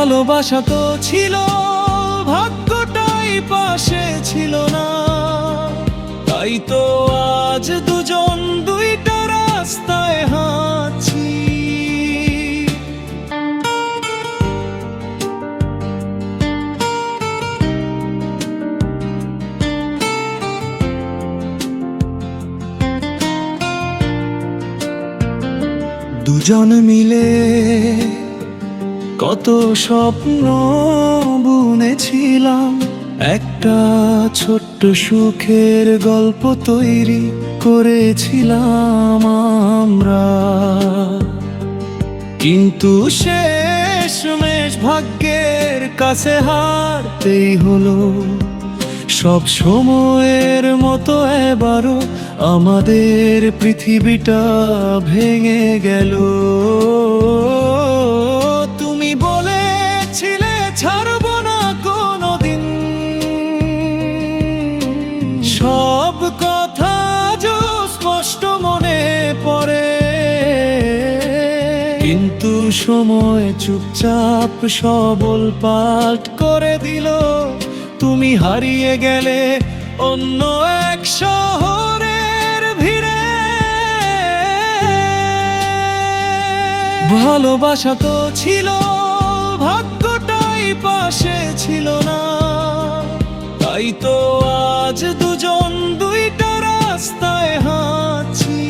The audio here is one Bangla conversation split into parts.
ভালোবাসা তো ছিল, ভাগ্যটাই পাশে ছিল না, তাই তো আজ দুজন দুইটা রাস্তায় হাঁটছি। দুজন মিলে কত স্বপ্ন বুনেছিলাম, একটা ছোট্ট সুখের গল্প তৈরি করেছিলাম আমরা। কিন্তু শেষমেশ ভাগ্যের কাছে হারতেই হলো। সব সময়ের মতো এবারও আমাদের পৃথিবীটা ভেঙে গেল। তুমি বলেছিলে ছাড়বো না কোনোদিন, সব কথা আজও স্পষ্ট মনে পড়ে। কিন্তু সময় চুপচাপ সবল পাল্ট করে দিল। তুমি হারিয়ে গেলে অন্য এক শহরের ভিড়ে। ভালোবাসা তো ছিল, ভাগ্যটাই পাশে ছিল না, তাই তো আজ দুজন দুইটা রাস্তায় হাঁটছি।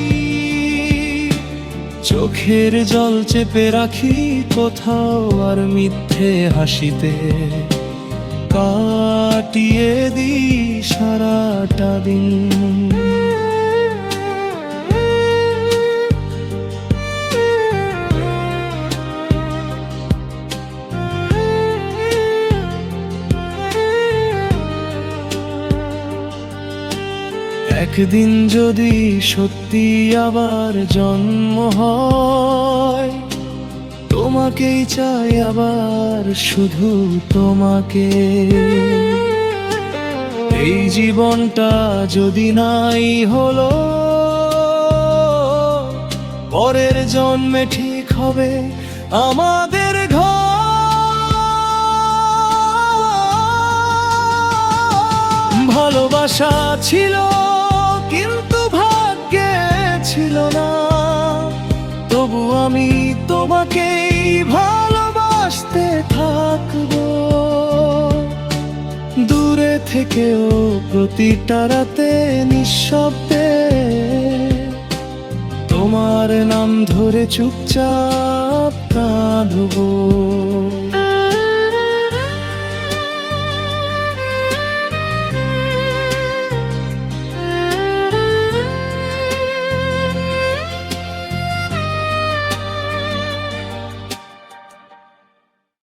চোখের জল চেপে রাখি কোথাও, আর মিথ্যে হাসিতে কাটিয়ে দিই সারাটা দিন। একদিন যদি সত্যি আবার জন্ম হয়, তোমাকেই চাই আবার, শুধু তোমাকে। এই জীবনটা যদি নাই হলো, পরের জন্মে ঠিক হবে আমাদের ঘর। ভালোবাসা ছিল কিন্তু ভাগ্যে ছিল না, তবু আমি তোমাকেই ভালোবাসতে থাকবো। দূরে থেকেও প্রতিটা রাতে নিঃশব্দে তোমার নাম ধরে চুপচাপ কাঁদবো।